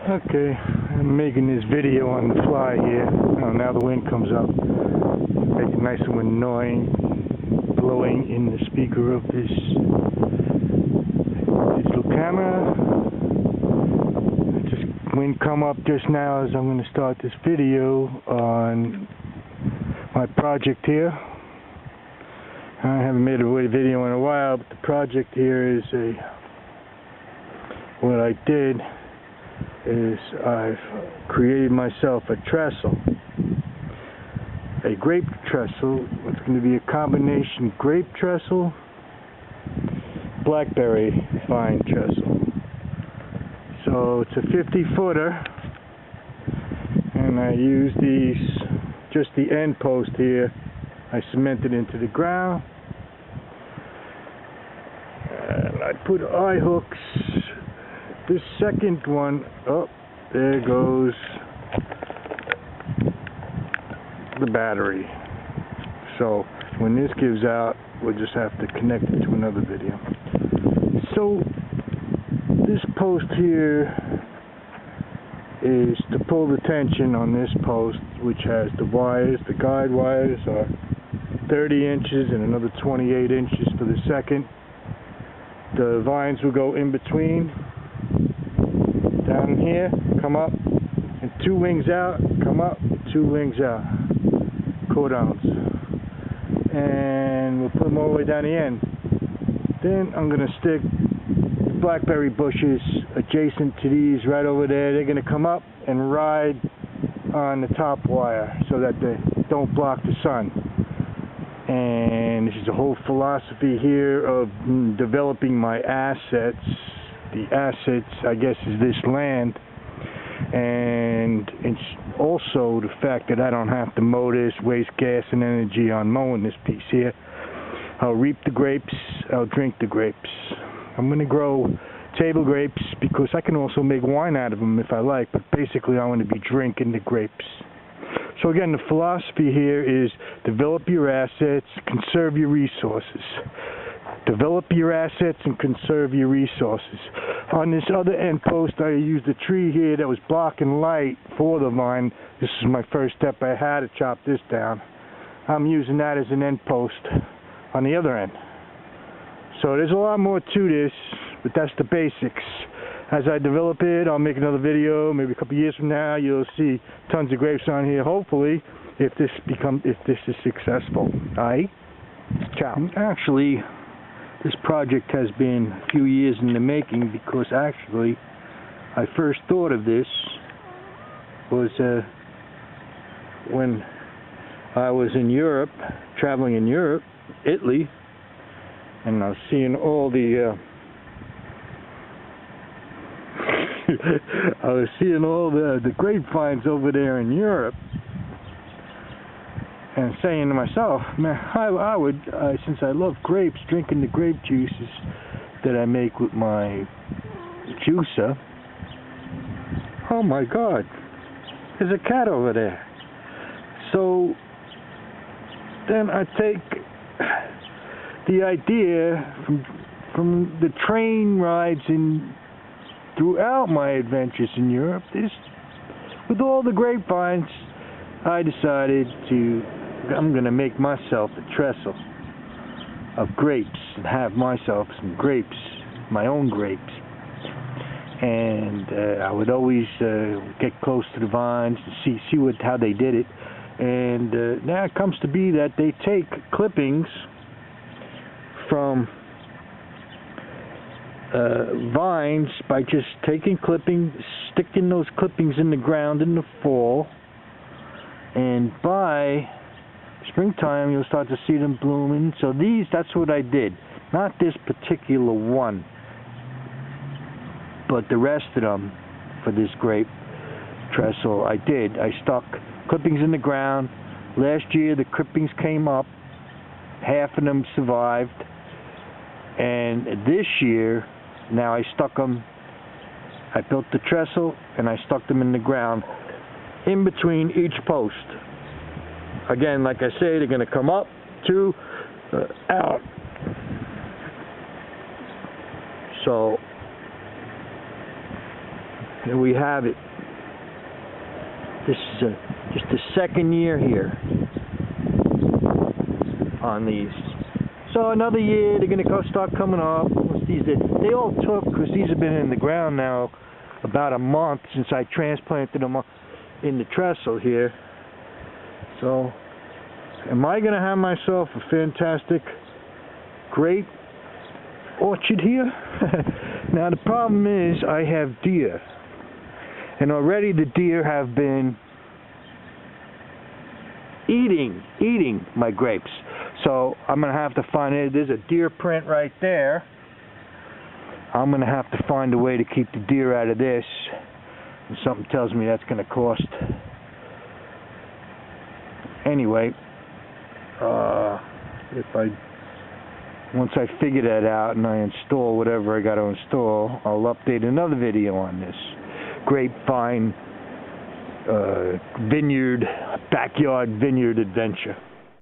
Okay, I'm making this video on the fly here. Oh, now the wind comes up. Make it nice and annoying, blowing in the speaker of this digital camera. Just wind come up just now as I'm going to start this video on my project here. I haven't made a video in a while, but the project here is what I did is I've created myself a trestle, a grape trestle. It's going to be a combination grape trestle, blackberry vine trestle. So it's a 50-footer, and I use just the end post here. I cemented into the ground, and I put eye hooks. This second one, oh, there goes the battery. So when this gives out, we'll just have to connect it to another video. So this post here is to pull the tension on this post, which has the wires. The guide wires are 30 inches and another 28 inches for the second. The vines will go in between. Down here, come up, and two wings out, come up, two wings out, cordons, and we'll put them all the way down the end. Then I'm going to stick blackberry bushes adjacent to these right over there. They're going to come up and ride on the top wire so that they don't block the sun. And this is a whole philosophy here of developing my assets. The assets, I guess, is this land, and it's also the fact that I don't have to mow this, waste gas and energy on mowing this piece here. I'll reap the grapes, I'll drink the grapes. I'm going to grow table grapes because I can also make wine out of them if I like, but basically I want to be drinking the grapes. So again, the philosophy here is develop your assets, conserve your resources. Develop your assets and conserve your resources. On this other end post, I used a tree here that was blocking light for the vine. This is my first step. I had to chop this down. I'm using that as an end post on the other end. So there's a lot more to this, but that's the basics. As I develop it, I'll make another video. Maybe a couple years from now, you'll see tons of grapes on here. Hopefully, if this is successful. Aight? Ciao. Actually, this project has been a few years in the making because actually I first thought of this was when I was in Europe, traveling in Europe, Italy, and I was seeing all the I was seeing all the grapevines over there in Europe, and saying to myself, man, I would, since I love grapes, drinking the grape juices that I make with my juicer. Oh my God, there's a cat over there. So then I take the idea from the train rides throughout my adventures in Europe. With all the grapevines, I decided I'm going to make myself a trestle of grapes and have myself some grapes, my own grapes. And I would always get close to the vines and see how they did it. And now it comes to be that they take clippings from vines by just taking clippings, sticking those clippings in the ground in the fall, and by springtime you'll start to see them blooming. So that's what I did. Not this particular one, but the rest of them for this grape trestle I did. I stuck clippings in the ground. Last year the clippings came up, half of them survived, and this year now I stuck them, I built the trestle and I stuck them in the ground in between each post. Again, like I say, they're going to come up, two, out. So There we have it. This is just the second year here on these. So another year they're gonna start coming up. Once these they all took, because these have been in the ground now about a month since I transplanted them in the trestle here. So am I gonna have myself a fantastic grape orchard here? Now the problem is I have deer, and already the deer have been eating my grapes. So I'm gonna have to find it. There's a deer print right there. I'm gonna have to find a way to keep the deer out of this. And something tells me that's gonna cost. Anyway, once I figure that out and I install whatever I got to install, I'll update another video on this grapevine vineyard, backyard vineyard adventure.